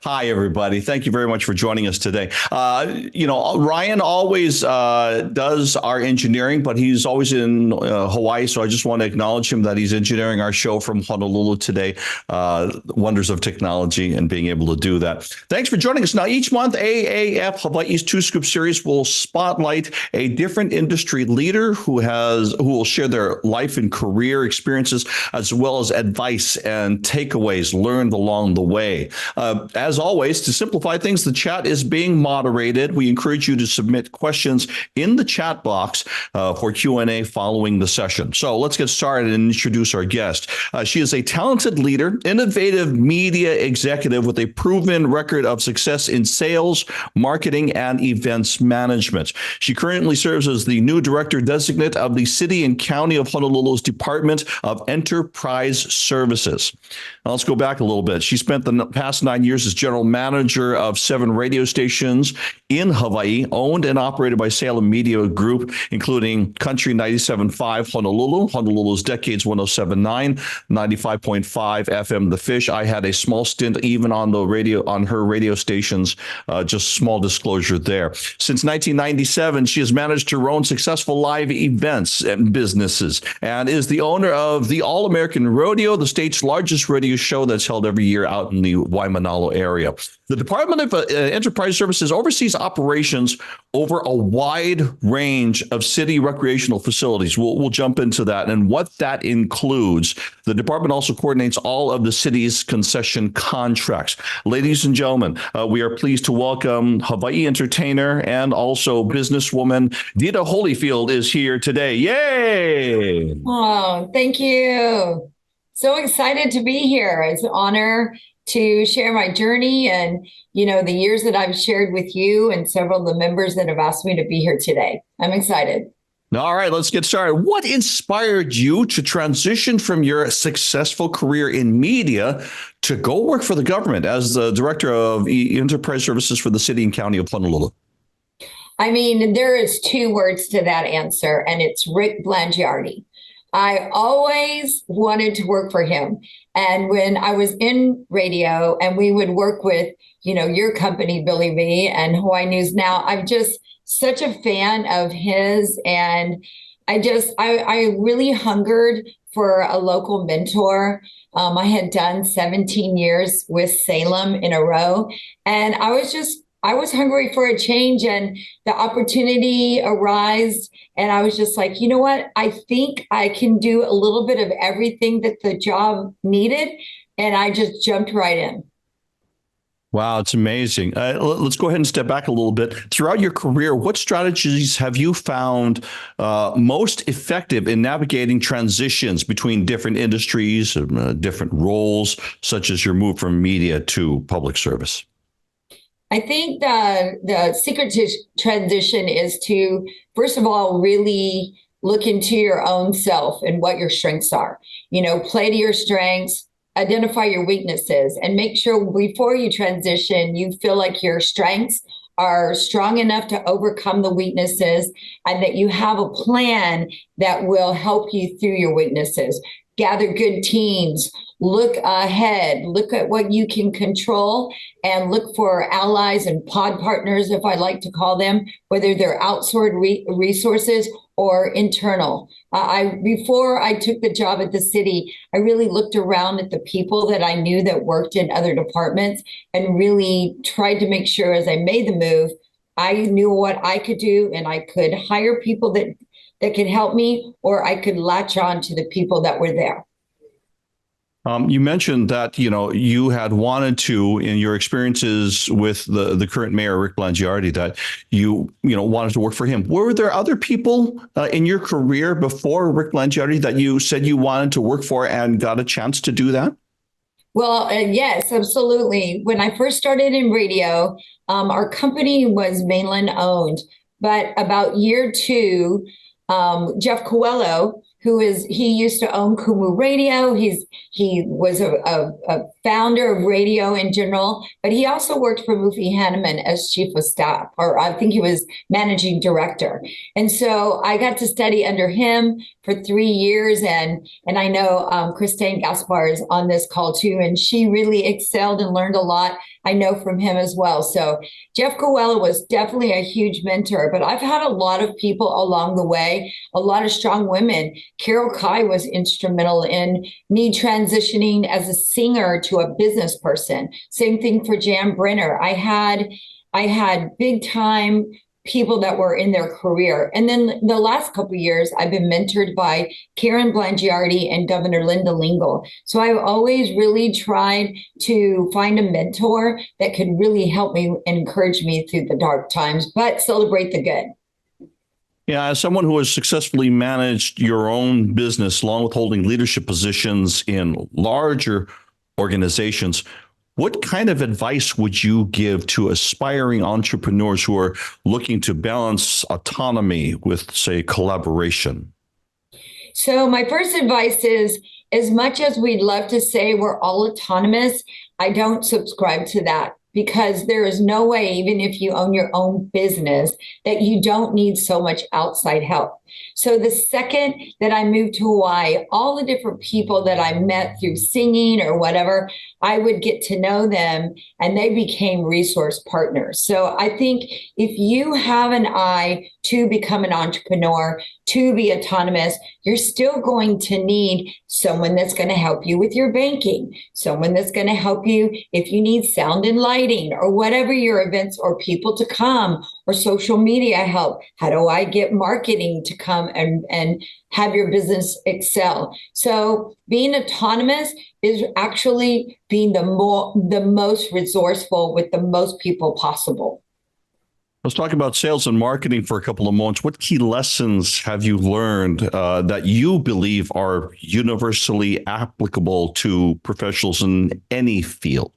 Hi, everybody. Thank you very much for joining us today. Ryan always does our engineering, but he's always in Hawaii. So I just want to acknowledge him that he's engineering our show from Honolulu today. Wonders of technology and being able to do that. Thanks for joining us. Now, each month, AAF Hawaiʻi's Two Scoop series will spotlight a different industry leader who will share their life and career experiences, as well as advice and takeaways learned along the way. As always, to simplify things, the chat is being moderated. We encourage you to submit questions in the chat box for Q&A following the session. So let's get started and introduce our guest. She is a talented leader, innovative media executive with a proven record of success in sales, marketing, and events management. She currently serves as the new director designate of the City and County of Honolulu's Department of Enterprise Services. Now, let's go back a little bit. She spent the past 9 years as general manager of 7 radio stations in Hawaii, owned and operated by Salem Media Group, including Country 97.5 Honolulu, Honolulu's Decades 107.9, 95.5 FM The Fish. I had a small stint even on her radio stations, just small disclosure there. Since 1997, she has managed her own successful live events and businesses and is the owner of the All-American Rodeo, the state's largest rodeo show that's held every year out in the Waimanalo area. The Department of Enterprise Services oversees operations over a wide range of city recreational facilities. We'll jump into that and what that includes. The department also coordinates all of the city's concession contracts. Ladies and gentlemen, we are pleased to welcome Hawaii entertainer and also businesswoman Dita Holifield is here today. Yay! Oh, thank you. So excited to be here. It's an honor to share my journey and, the years that I've shared with you and several of the members that have asked me to be here today. I'm excited. All right, let's get started. What inspired you to transition from your successful career in media to go work for the government as the director of enterprise services for the City and County of Honolulu? I mean, there is 2 words to that answer, and it's Rick Blangiardi. I always wanted to work for him. And when I was in radio and we would work with, your company, Billy V and Hawaii News Now, I'm just such a fan of his. And I really hungered for a local mentor. I had done 17 years with Salem in a row. And I was hungry for a change, and the opportunity arose. And I was just like, you know what? I think I can do a little bit of everything that the job needed. And I just jumped right in. Wow, it's amazing. Let's go ahead and step back a little bit. Throughout your career, what strategies have you found most effective in navigating transitions between different industries, different roles, such as your move from media to public service? I think the secret to transition is to, first of all, really look into your own self and what your strengths are. Play to your strengths, identify your weaknesses, and make sure before you transition, you feel like your strengths are strong enough to overcome the weaknesses and that you have a plan that will help you through your weaknesses. Gather good teams, look ahead, look at what you can control, and look for allies and pod partners, if I like to call them, whether they're outsourced resources or internal. Before I took the job at the city, I really looked around at the people that I knew that worked in other departments and really tried to make sure as I made the move, I knew what I could do and I could hire people that could help me, or I could latch on to the people that were there. You mentioned that, you had wanted to, in your experiences with the current mayor, Rick Blangiardi, that you wanted to work for him. Were there other people in your career before Rick Blangiardi that you said you wanted to work for and got a chance to do that? Well, yes, absolutely. When I first started in radio, our company was mainland owned, but about year 2, Jeff Coelho, he used to own Kumu Radio. He was a founder of radio in general, but he also worked for Mufi Hanneman as chief of staff, or I think he was managing director. And so I got to study under him for 3 years. And I know Christine Gaspar is on this call too, and she really excelled and learned a lot. I know from him as well. So Jeff Coella was definitely a huge mentor, but I've had a lot of people along the way, a lot of strong women. Carol Kai was instrumental in me transitioning as a singer to a business person. Same thing for Jan Brenner. I had big time people that were in their career. And then the last couple of years, I've been mentored by Karen Blangiardi and Governor Linda Lingle. So I've always really tried to find a mentor that could really help me and encourage me through the dark times, but celebrate the good. Yeah, as someone who has successfully managed your own business, along with holding leadership positions in larger organizations, what kind of advice would you give to aspiring entrepreneurs who are looking to balance autonomy with, say, collaboration? So my first advice is, as much as we'd love to say we're all autonomous, I don't subscribe to that, because there is no way, even if you own your own business, that you don't need so much outside help. So the second that I moved to Hawaii, all the different people that I met through singing or whatever, I would get to know them and they became resource partners. So I think if you have an eye to become an entrepreneur, to be autonomous, you're still going to need someone that's going to help you with your banking, someone that's going to help you if you need sound and lighting or whatever your events or people to come or social media help. How do I get marketing to come and have your business excel? So being autonomous is actually being the most resourceful with the most people possible. Let's talk about sales and marketing for a couple of moments. What key lessons have you learned that you believe are universally applicable to professionals in any field?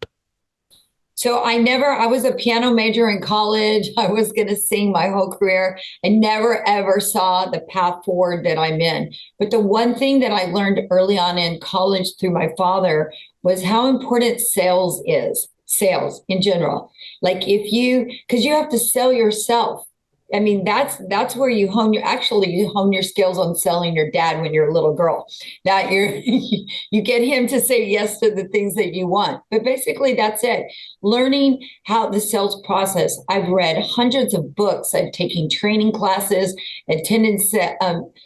So I was a piano major in college. I was going to sing my whole career. I never, ever saw the path forward that I'm in. But the one thing that I learned early on in college through my father was how important sales is, sales in general. Like because you have to sell yourself. I mean, that's where you hone your skills on selling your dad when you're a little girl. That you get him to say yes to the things that you want. But basically, that's it. Learning how the sales process. I've read hundreds of books. I've taken training classes, attended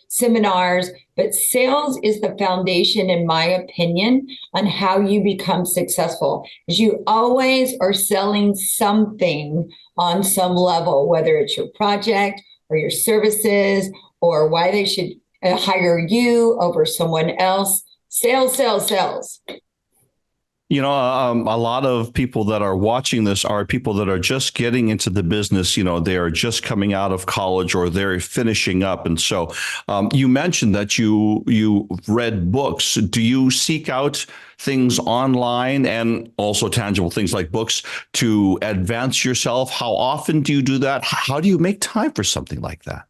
seminars. But sales is the foundation, in my opinion, on how you become successful. Because you always are selling something on some level, whether it's your project or your services or why they should hire you over someone else. Sales, sales, sales. You know, a lot of people that are watching this are people that are just getting into the business. You know, they are just coming out of college or they're finishing up. And so you mentioned that you read books. Do you seek out things online and also tangible things like books to advance yourself? How often do you do that? How do you make time for something like that?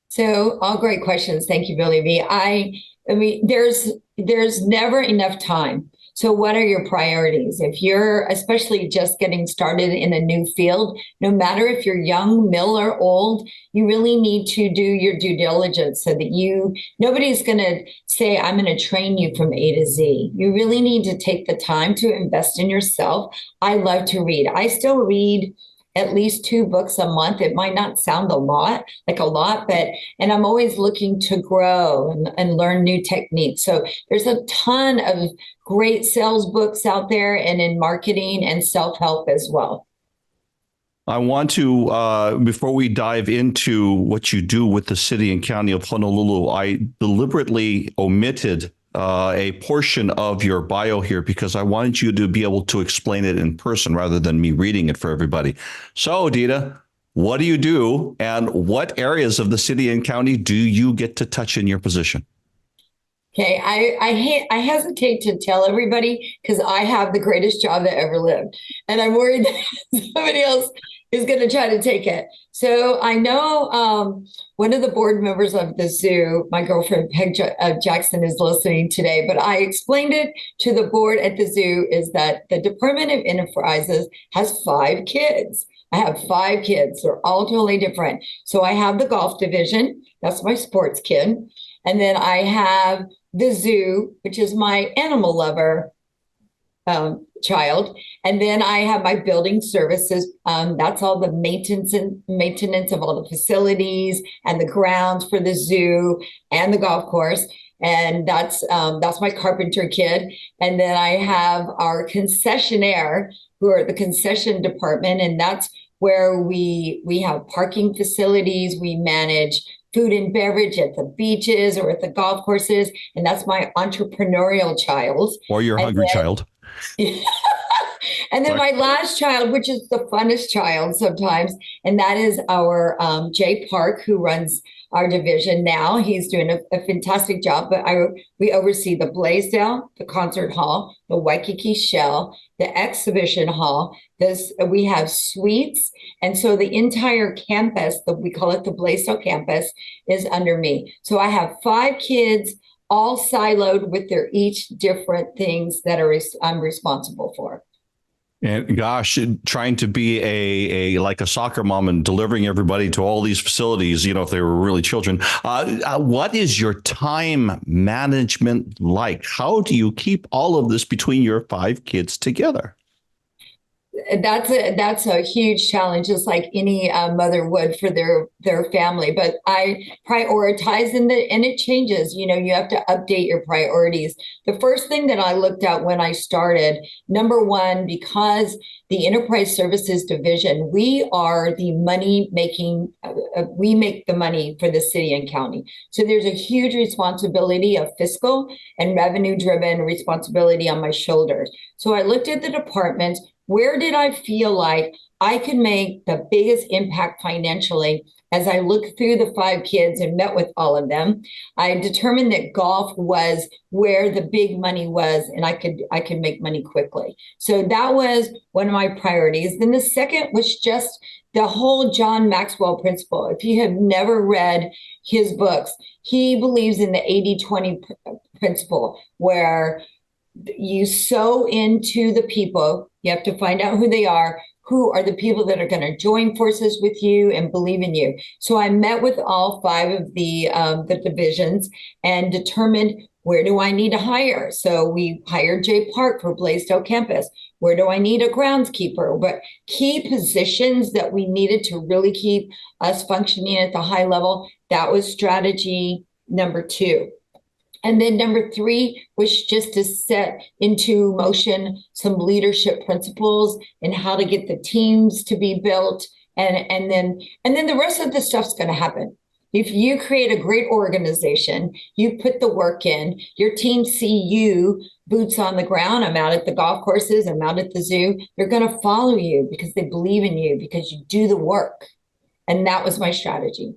So all great questions. Thank you, Billy B. I mean, there's never enough time. So what are your priorities? If you're especially just getting started in a new field, no matter if you're young, middle, or old, you really need to do your due diligence so that nobody's going to say, I'm going to train you from A to Z. You really need to take the time to invest in yourself. I love to read. I still read at least 2 books a month. It might not sound a lot, and I'm always looking to grow and learn new techniques. So there's a ton of great sales books out there and in marketing and self-help as well. I want to, before we dive into what you do with the city and county of Honolulu, I deliberately omitted a portion of your bio here because I wanted you to be able to explain it in person rather than me reading it for everybody. So, Dita, what do you do and what areas of the city and county do you get to touch in your position? Okay, I hesitate to tell everybody because I have the greatest job that ever lived, and I'm worried that somebody else is going to try to take it. So I know one of the board members of the zoo, my girlfriend Jackson, is listening today, but I explained it to the board at the zoo is that the Department of Enterprises has 5 kids. I have 5 kids. They're all totally different. So I have the golf division. That's my sports kid. And then I have the zoo, which is my animal lover child. And then I have my building services. That's all the maintenance of all the facilities and the grounds for the zoo and the golf course. And that's my carpenter kid. And then I have our concessionaire, who are the concession department, and that's where we have parking facilities. We manage food and beverage at the beaches or at the golf courses, and that's my entrepreneurial child. Or your hungry child. And then my last child, which is the funnest child sometimes, and that is our Jay Park, who runs our division now. He's doing a fantastic job, but we oversee the Blaisdell, the concert hall, the Waikiki Shell, the exhibition hall. We have suites. And so the entire campus, we call it the Blaisdell campus, is under me. So I have 5 kids, all siloed with their each different things that I'm responsible for. And gosh, trying to be a like a soccer mom and delivering everybody to all these facilities, if they were really children. What is your time management like? How do you keep all of this between your 5 kids together? That's a huge challenge, just like any mother would for their family. But I prioritize, and it changes. You have to update your priorities. The first thing that I looked at when I started, number one, because the Enterprise Services Division, we are the money making. We make the money for the city and county. So there's a huge responsibility of fiscal and revenue driven responsibility on my shoulders. So I looked at the departments. Where did I feel like I could make the biggest impact financially? As I looked through the 5 kids and met with all of them, I determined that golf was where the big money was, and I could make money quickly. So that was one of my priorities. Then the second was just the whole John Maxwell principle. If you have never read his books, he believes in the 80-20 principle, where you sow into the people. You have to find out who they are. Who are the people that are going to join forces with you and believe in you? So I met with all 5 of the divisions and determined, where do I need to hire? So we hired Jay Park for Blaisdell campus. Where do I need a groundskeeper? But key positions that we needed to really keep us functioning at the high level, that was strategy number 2. And then number 3 was just to set into motion some leadership principles and how to get the teams to be built. And then the rest of the stuff's going to happen. If you create a great organization, you put the work in, your team see you, boots on the ground. I'm out at the golf courses, I'm out at the zoo. They're going to follow you because they believe in you, because you do the work. And that was my strategy.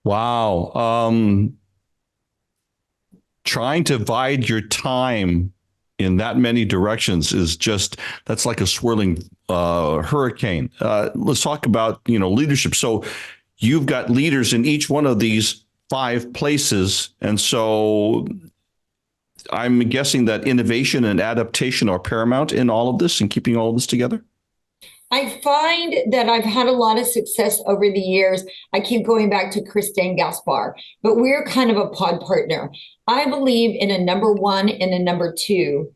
Wow. Trying to divide your time in that many directions is that's like a swirling hurricane. Let's talk about, leadership. So you've got leaders in each one of these 5 places. And so I'm guessing that innovation and adaptation are paramount in all of this and keeping all of this together. I find that I've had a lot of success over the years. I keep going back to Christine Gaspar, but we're kind of a pod partner. I believe in a number 1 and a number 2,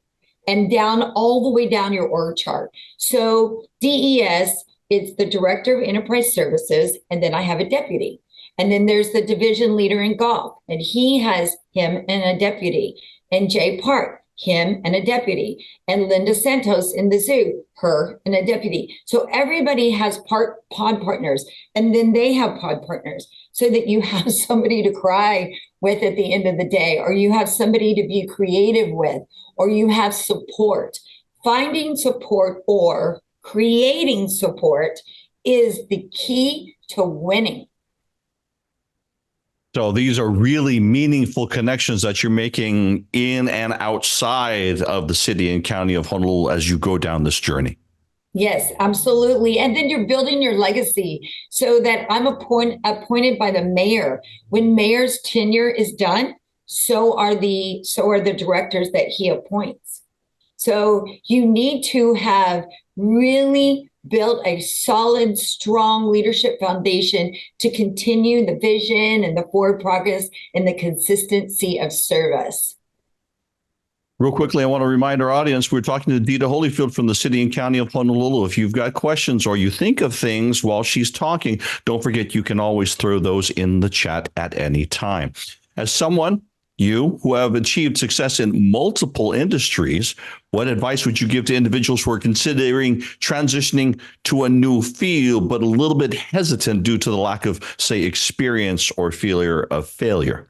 and down all the way down your org chart. So DES, it's the Director of Enterprise Services, and then I have a deputy. And then there's the division leader in golf, and he has him and a deputy. And Jay Park, him and a deputy. And Linda Santos in the zoo, her and a deputy. So everybody has pod partners, and then they have pod partners, so that you have somebody to cry with at the end of the day, or you have somebody to be creative with, or you have support. Finding support or creating support is the key to winning. So these are really meaningful connections that you're making in and outside of the city and county of Honolulu as you go down this journey. Yes, absolutely. And then you're building your legacy so that I'm appointed by the mayor. When mayor's tenure is done, so are the directors that he appoints. So you need to have really built a solid, strong leadership foundation to continue the vision and the forward progress and the consistency of service. Real quickly, I want to remind our audience, we're talking to Dita Holifield from the city and county of Honolulu. If you've got questions or you think of things while she's talking, don't forget you can always throw those in the chat at any time. As someone, you who have achieved success in multiple industries, what advice would you give to individuals who are considering transitioning to a new field, but a little bit hesitant due to the lack of, say, experience or fear of failure?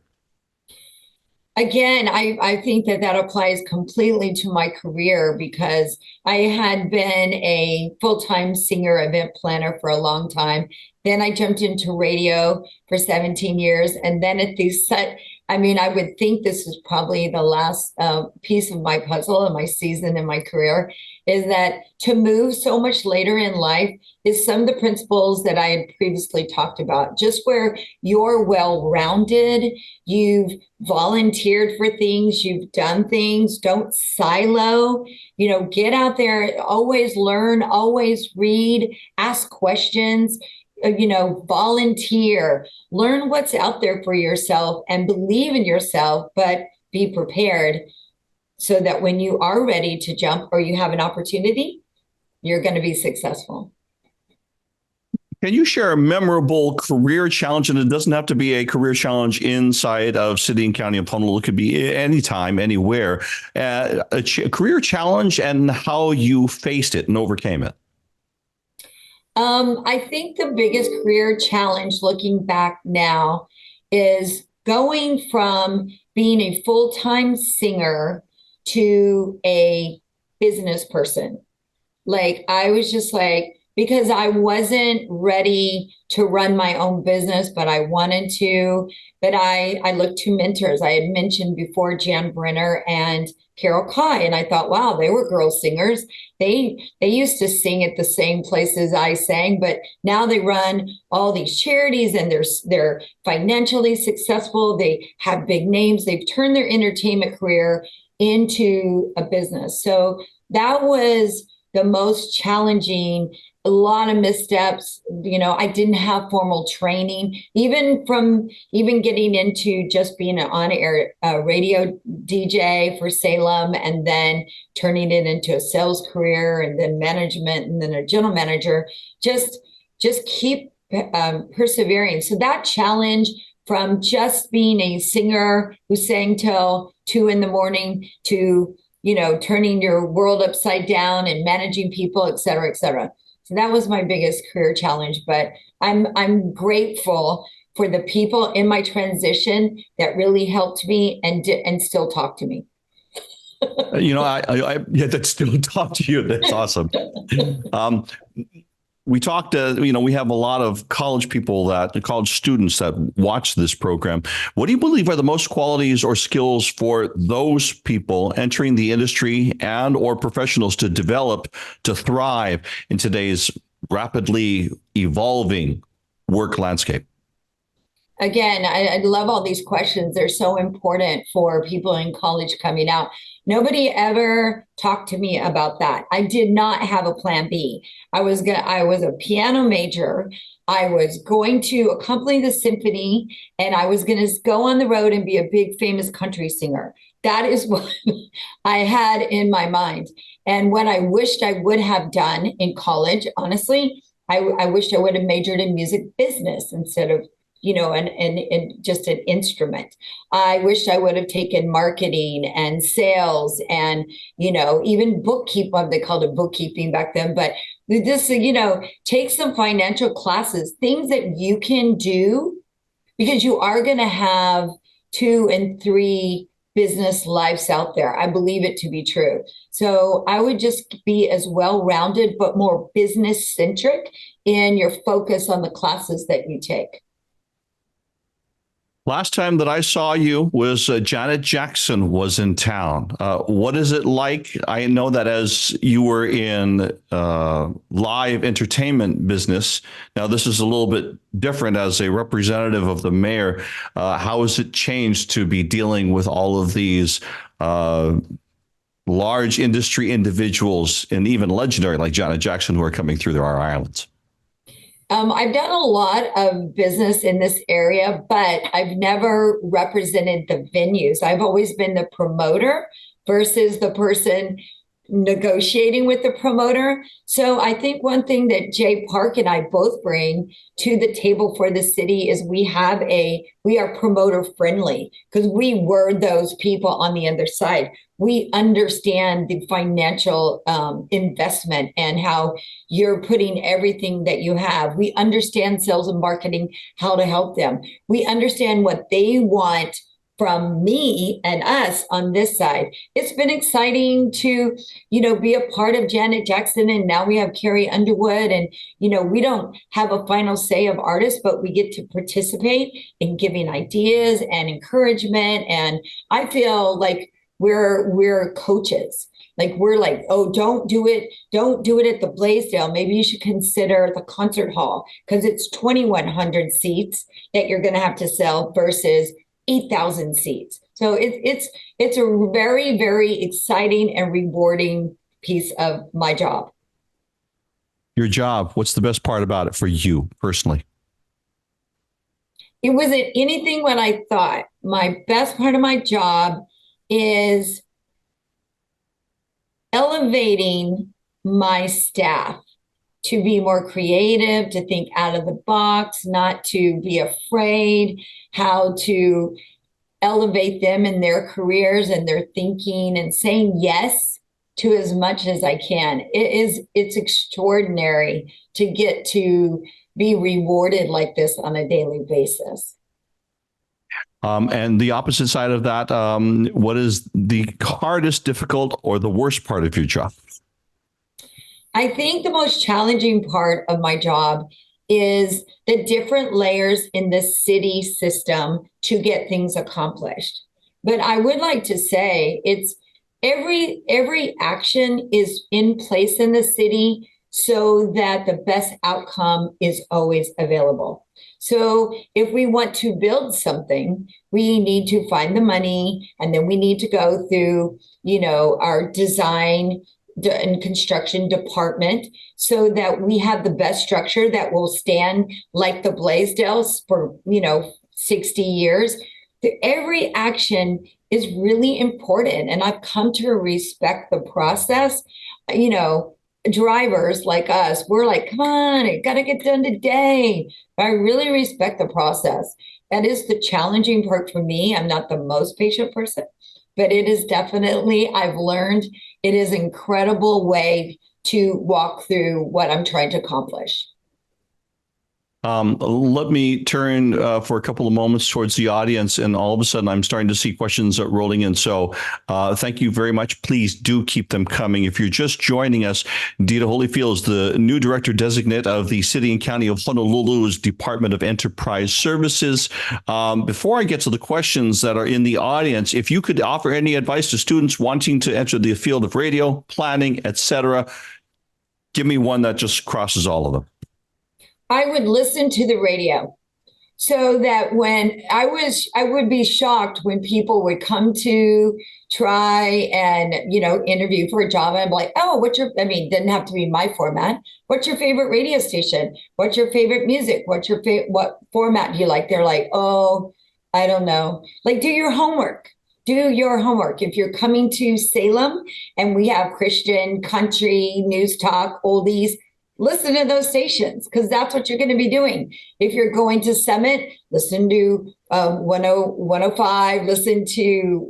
Again, I think that applies completely to my career because I had been a full-time singer event planner for a long time. Then I jumped into radio for 17 years. And then at the I would think this is probably the last piece of my puzzle and my season in my career, is that to move so much later in life is some of the principles that I had previously talked about, just where you're well-rounded, you've volunteered for things, you've done things, don't silo, get out there, always learn, always read, ask questions, volunteer, learn what's out there for yourself and believe in yourself, but be prepared so that when you are ready to jump or you have an opportunity, you're going to be successful. Can you share a memorable career challenge? And it doesn't have to be a career challenge inside of city and county of Honolulu. It could be anytime, anywhere. A career challenge and how you faced it and overcame it. I think the biggest career challenge looking back now is going from being a full-time singer to a business person. I was just because I wasn't ready to run my own business, but I wanted to. But I looked to mentors. I had mentioned before Jan Brenner and Carol Kai, and I thought, wow, they were girl singers. They used to sing at the same places I sang, but now they run all these charities and they're financially successful. They have big names. They've turned their entertainment career into a business. So that was the most challenging. A lot of missteps. I didn't have formal training, even getting into just being an on-air radio DJ for Salem and then turning it into a sales career and then management and then a general manager. Just keep persevering. So that challenge from just being a singer who sang till 2 a.m. to, turning your world upside down and managing people, et cetera, et cetera. So that was my biggest career challenge, but I'm grateful for the people in my transition that really helped me and still talk to me. That still talk to you. That's awesome. We talked, we have a lot of college students that watch this program. What do you believe are the most qualities or skills for those people entering the industry and or professionals to develop, to thrive in today's rapidly evolving work landscape? Again, I love all these questions. They're so important for people in college coming out. Nobody ever talked to me about that. I did not have a plan B. I was a piano major. I was going to accompany the symphony, and I was going to go on the road and be a big famous country singer. That is what I had in my mind. And what I wished I would have done in college, honestly, I wished I would have majored in music business instead of and just an instrument. I wish I would have taken marketing and sales and, even bookkeeping. They called it bookkeeping back then, but this, take some financial classes, things that you can do because you are going to have 2 and 3 business lives out there. I believe it to be true. So I would just be as well-rounded, but more business centric in your focus on the classes that you take. Last time that I saw you was Janet Jackson was in town. What is it like? I know that as you were in live entertainment business, now this is a little bit different as a representative of the mayor. How has it changed to be dealing with all of these large industry individuals and even legendary like Janet Jackson who are coming through our islands? I've done a lot of business in this area, but I've never represented the venues. I've always been the promoter versus the person negotiating with the promoter. So I think one thing that Jay Park and I both bring to the table for the city is we are promoter friendly because we were those people on the other side. We understand the financial investment and how you're putting everything that you have. We understand sales and marketing, how to help them. We understand what they want from me and us on this side. It's been exciting to, be a part of Janet Jackson, and now we have Carrie Underwood, and, we don't have a final say of artists, but we get to participate in giving ideas and encouragement. And I feel like we're coaches. Like we're like, oh, don't do it at the Blaisdell. Maybe you should consider the concert hall because it's 2,100 seats that you're going to have to sell versus 8,000 seats. So it's a very, very exciting and rewarding piece of my job. Your job, what's the best part about it for you personally? It wasn't anything what I thought. My best part of my job is elevating my staff to be more creative, to think out of the box, not to be afraid, how to elevate them in their careers and their thinking and saying yes to as much as I can. It's extraordinary to get to be rewarded like this on a daily basis. And the opposite side of that, what is the hardest, difficult, or the worst part of your job? I think the most challenging part of my job is the different layers in the city system to get things accomplished. But I would like to say it's every action is in place in the city so that the best outcome is always available. So if we want to build something, we need to find the money, and then we need to go through, our design and construction department so that we have the best structure that will stand like the Blaisdells for, 60 years. Every action is really important. And I've come to respect the process. Drivers like us, we're like, come on, it got to get done today. But I really respect the process. That is the challenging part for me. I'm not the most patient person, but it is definitely, I've learned it is an incredible way to walk through what I'm trying to accomplish. Let me turn for a couple of moments towards the audience, and all of a sudden I'm starting to see questions rolling in. So thank you very much. Please do keep them coming. If you're just joining us, Dita Holifield is the new director designate of the City and County of Honolulu's Department of Enterprise Services. Before I get to the questions that are in the audience, if you could offer any advice to students wanting to enter the field of radio, planning, etc., give me one that just crosses all of them. I would listen to the radio so that when I would be shocked when people would come to try and, interview for a job. And I'm like, oh, didn't have to be my format. What's your favorite radio station? What's your favorite music? What format do you like? They're like, oh, I don't know. Like, do your homework. Do your homework. If you're coming to Salem and we have Christian, country, news talk, oldies, listen to those stations because that's what you're going to be doing. If you're going to Summit, listen to 105, listen to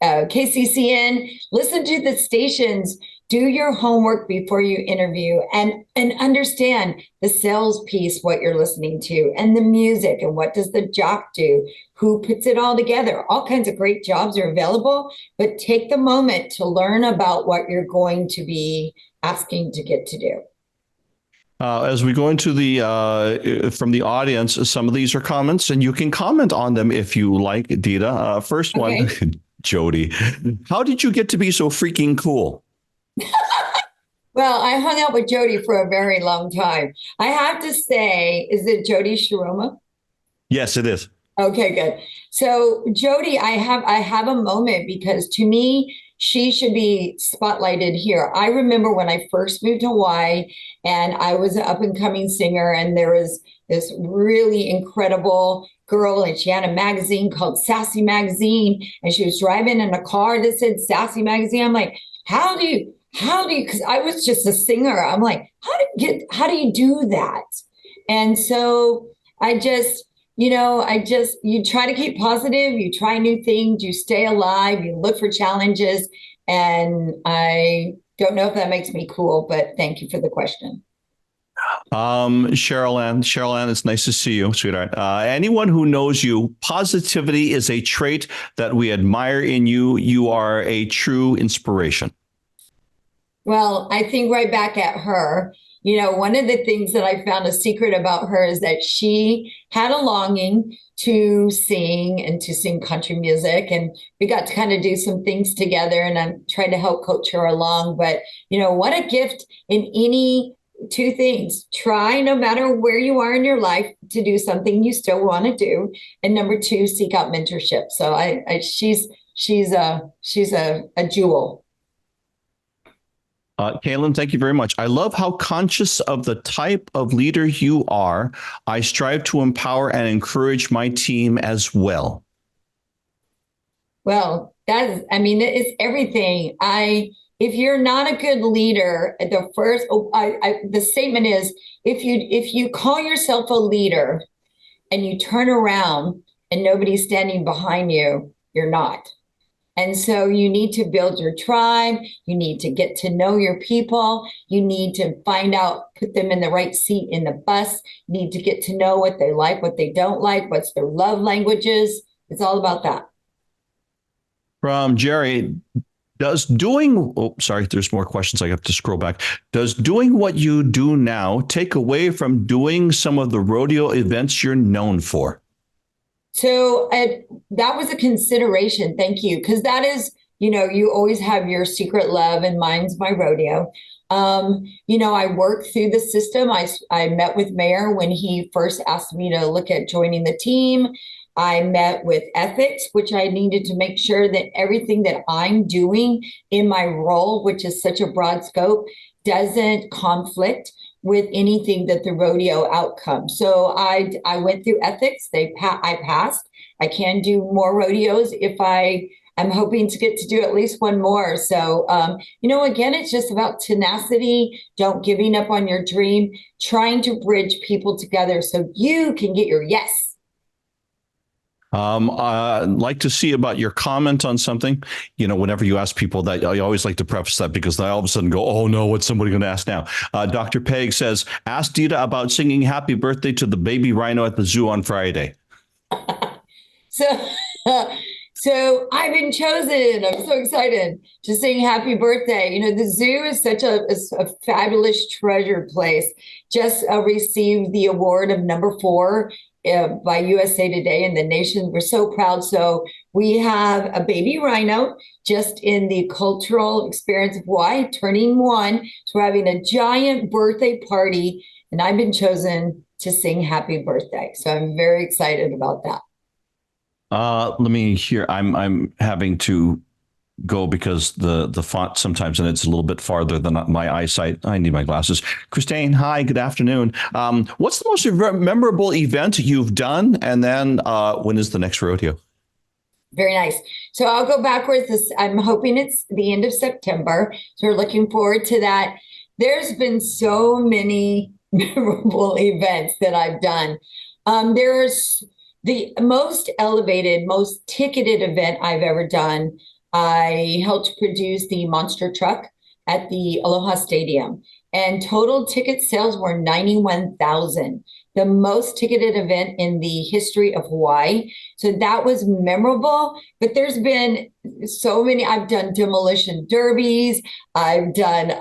KCCN, listen to the stations, do your homework before you interview and understand the sales piece, what you're listening to, and the music, and what does the jock do, who puts it all together. All kinds of great jobs are available, but take the moment to learn about what you're going to be asking to get to do. As we go into the from the audience, some of these are comments, and you can comment on them if you like, Dita. First one, Okay. Jody. How did you get to be so freaking cool? Well, I hung out with Jody for a very long time. I have to say, is it Jody Shiroma? Yes, it is. Okay, good. So Jody, I have a moment because to me, she should be spotlighted here. I remember when I first moved to Hawaii and I was an up and coming singer, and there was this really incredible girl, and she had a magazine called Sassy Magazine, and she was driving in a car that said Sassy Magazine. I'm like, how do you, because I was just a singer. I'm like, how do you do that? And so I just, you try to keep positive, you try new things, you stay alive, you look for challenges. And I don't know if that makes me cool, but thank you for the question. Cheryl Ann, it's nice to see you, sweetheart. Anyone who knows you, positivity is a trait that we admire in you. You are a true inspiration. Well, I think right back at her. One of the things that I found a secret about her is that she had a longing to sing and to sing country music. And we got to kind of do some things together, and I'm trying to help coach her along. But, what a gift in any two things. Try, no matter where you are in your life, to do something you still want to do. And number two, seek out mentorship. So she's a jewel. Kaylin, thank you very much. I love how conscious of the type of leader you are. I strive to empower and encourage my team as well. Well, it's everything. If you're not a good leader, the statement is, if you call yourself a leader and you turn around and nobody's standing behind you, you're not. And so you need to build your tribe. You need to get to know your people. You need to find out, put them in the right seat in the bus. You need to get to know what they like, what they don't like, what's their love languages. It's all about that. From Jerry, there's more questions. I have to scroll back. Does doing what you do now take away from doing some of the rodeo events you're known for? So that was a consideration. Thank you. Because that is, you always have your secret love, and mine's my rodeo. I worked through the system. I met with Mayor when he first asked me to look at joining the team. I met with ethics, which I needed to make sure that everything that I'm doing in my role, which is such a broad scope, doesn't conflict with anything that the rodeo outcome. So I went through ethics. I passed. I can do more rodeos if I'm hoping to get to do at least one more. So, again, it's just about tenacity, don't giving up on your dream, trying to bridge people together so you can get your yes. I'd like to see about your comment on something. Whenever you ask people that, I always like to preface that because they all of a sudden go, oh no, what's somebody going to ask now? Dr. Peg says, ask Dita about singing happy birthday to the baby rhino at the zoo on Friday. So I've been chosen. I'm so excited to sing happy birthday. The zoo is such a fabulous treasure place. Just received the award of number 4 by USA Today and the nation. We're so proud. So we have a baby rhino just in the cultural experience of Hawaii, turning 1. So we're having a giant birthday party, and I've been chosen to sing happy birthday. So I'm very excited about that. Let me hear. I'm having to go because the font sometimes, and it's a little bit farther than my eyesight. I need my glasses. Christine, hi, good afternoon. What's the most memorable event you've done? And then when is the next rodeo? Very nice. So I'll go backwards. I'm hoping it's the end of September. So we're looking forward to that. There's been so many memorable events that I've done. There's the most elevated, most ticketed event I've ever done. I helped produce the monster truck at the Aloha Stadium, and total ticket sales were 91,000. the most ticketed event in the history of Hawaii. So that was memorable, but there's been so many. I've done demolition derbies. I've done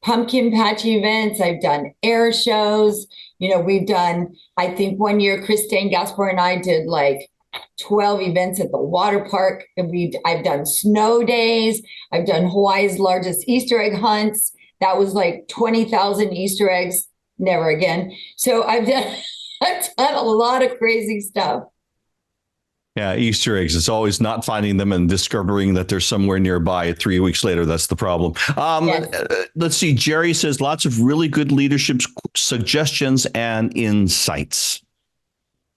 pumpkin patch events. I've done air shows. We've done, I think one year, Christine Gaspar and I did like 12 events at the water park. I've done snow days. I've done Hawaii's largest Easter egg hunts. That was like 20,000 Easter eggs. Never again. So I've done a lot of crazy stuff. Yeah, Easter eggs. It's always not finding them and discovering that they're somewhere nearby 3 weeks later. That's the problem. Yes. Let's see. Jerry says lots of really good leadership suggestions and insights.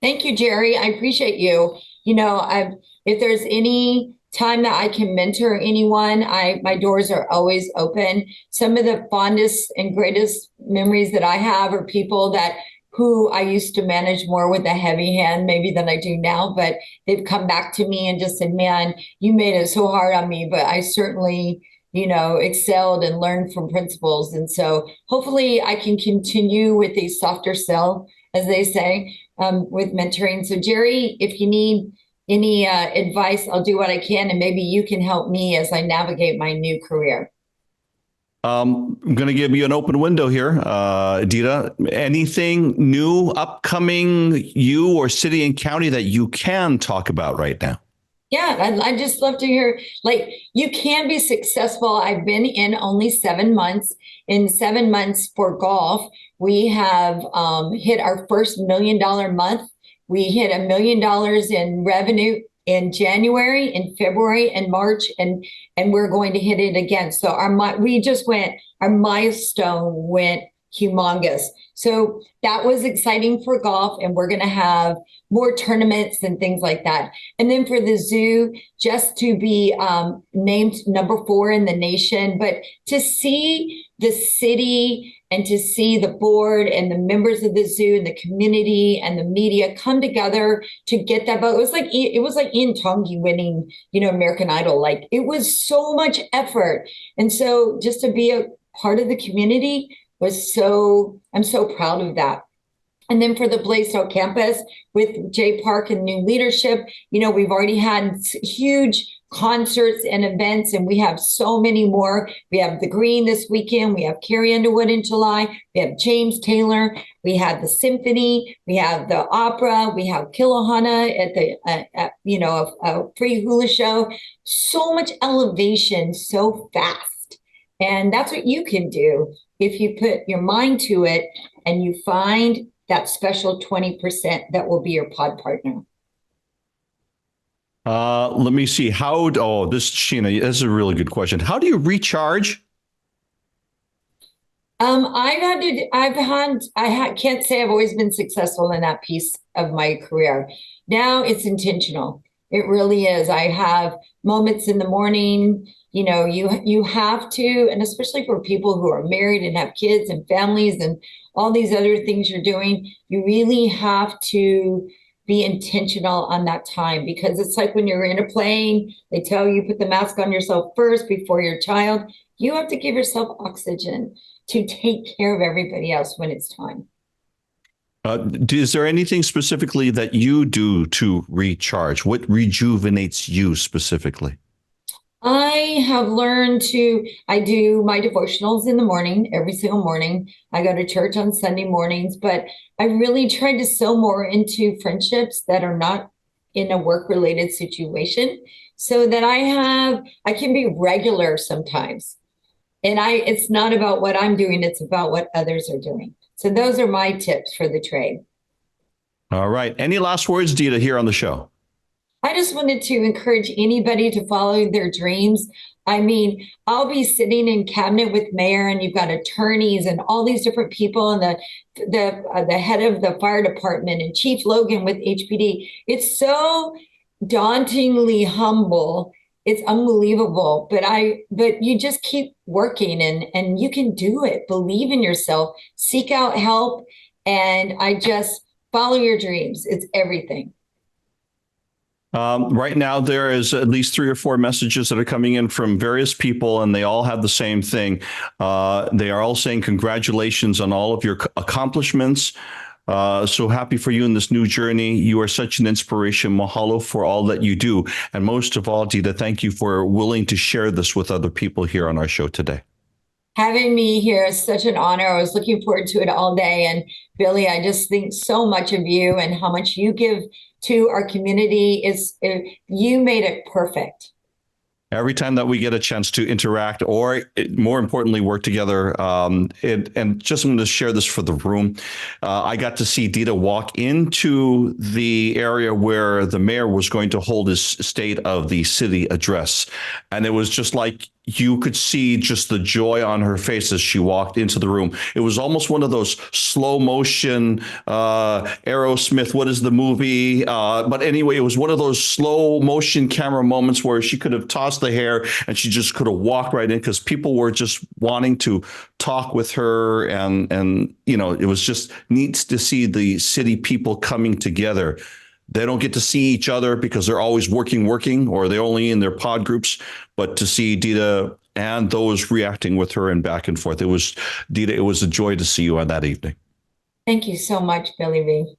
Thank you, Jerry. I appreciate you. If there's any time that I can mentor anyone, my doors are always open. Some of the fondest and greatest memories that I have are people who I used to manage more with a heavy hand, maybe than I do now, but they've come back to me and just said, man, you made it so hard on me, but I certainly, excelled and learned from principals. And so hopefully I can continue with a softer sell, as they say, with mentoring. So Jerry, if you need any advice, I'll do what I can, and maybe you can help me as I navigate my new career. I'm going to give you an open window here, Dita. Anything new, upcoming, you or city and county that you can talk about right now? Yeah, I'd just love to hear, you can be successful. I've been in only 7 months. In 7 months for golf, we have hit our first $1 million month. We hit $1 million in revenue in January, in February, and March, and we're going to hit it again. So our milestone went humongous. So that was exciting for golf, and we're going to have more tournaments and things like that. And then for the zoo, just to be named number 4 in the nation, but to see the city and to see the board and the members of the zoo and the community and the media come together to get that vote. It was like Ian Tongi winning, American Idol. It was so much effort. And so just to be a part of the community I'm so proud of that. And then for the Blaisdell campus with Jay Park and new leadership, we've already had huge concerts and events, and we have so many more. We have the Green this weekend. We have Carrie Underwood in July. We have James Taylor. We have the symphony. We have the opera. We have Kilohana at the a free hula show. So much elevation, so fast, and that's what you can do if you put your mind to it and you find that special 20% that will be your pod partner. Let me see. Sheena, this is a really good question. How do you recharge? I can't say I've always been successful in that piece of my career. Now it's intentional. It really is. I have moments in the morning, you have to, and especially for people who are married and have kids and families and all these other things you're doing, you really have to be intentional on that time, because it's like when you're in a plane, they tell you put the mask on yourself first before your child. You have to give yourself oxygen to take care of everybody else when it's time. Is there anything specifically that you do to recharge? What rejuvenates you specifically? I have learned I do my devotionals in the morning, every single morning. I go to church on Sunday mornings, but I really try to sow more into friendships that are not in a work-related situation, so that I can be regular sometimes. And it's not about what I'm doing, it's about what others are doing. So those are my tips for the trade. All right. Any last words, Dita, here on the show? I just wanted to encourage anybody to follow their dreams. I mean, I'll be sitting in cabinet with mayor, and you've got attorneys and all these different people, and the head of the fire department and Chief Logan with HPD. It's so dauntingly humble. It's unbelievable. But you just keep working, and you can do it. Believe in yourself. Seek out help, and I just follow your dreams. It's everything. Right now, there is at least 3 or 4 messages that are coming in from various people, and they all have the same thing. They are all saying congratulations on all of your accomplishments. So happy for you in this new journey. You are such an inspiration. Mahalo for all that you do. And most of all, Dita, thank you for willing to share this with other people here on our show today. Having me here is such an honor. I was looking forward to it all day. And Billy, I just think so much of you and how much you give to our community. You made it perfect. Every time that we get a chance to interact or more importantly, work together, and just want to share this for the room. I got to see Dita walk into the area where the mayor was going to hold his State of the City address. And it was just like you could see just the joy on her face as she walked into the room. It was almost one of those slow motion Aerosmith, what is the movie? But anyway, it was one of those slow motion camera moments where she could have tossed the hair and she just could have walked right in because people were just wanting to talk with her. And you know, it was just neat to see the city people coming together. They don't get to see each other because they're always working, or they're only in their pod groups. But to see Dita and those reacting with her and back and forth, it was Dita. It was a joy to see you on that evening. Thank you so much, Billy V.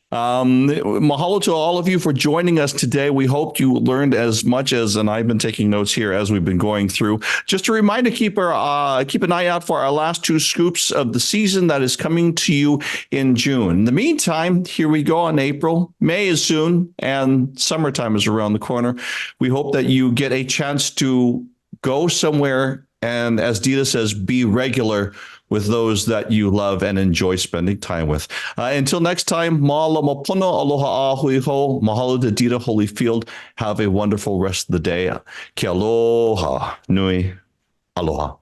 Mahalo to all of you for joining us today. We hope you learned as much as, and I've been taking notes here as we've been going through. Just a reminder, keep an eye out for our last two scoops of the season that is coming to you in June. In the meantime, here we go on April. May is soon, and summertime is around the corner. We hope that you get a chance to go somewhere and, as Dita says, be regular with those that you love and enjoy spending time with. Until next time, mahalo mapono, aloha a hui ho, mahalo to Dita Holifield. Have a wonderful rest of the day. Ke aloha nui, aloha.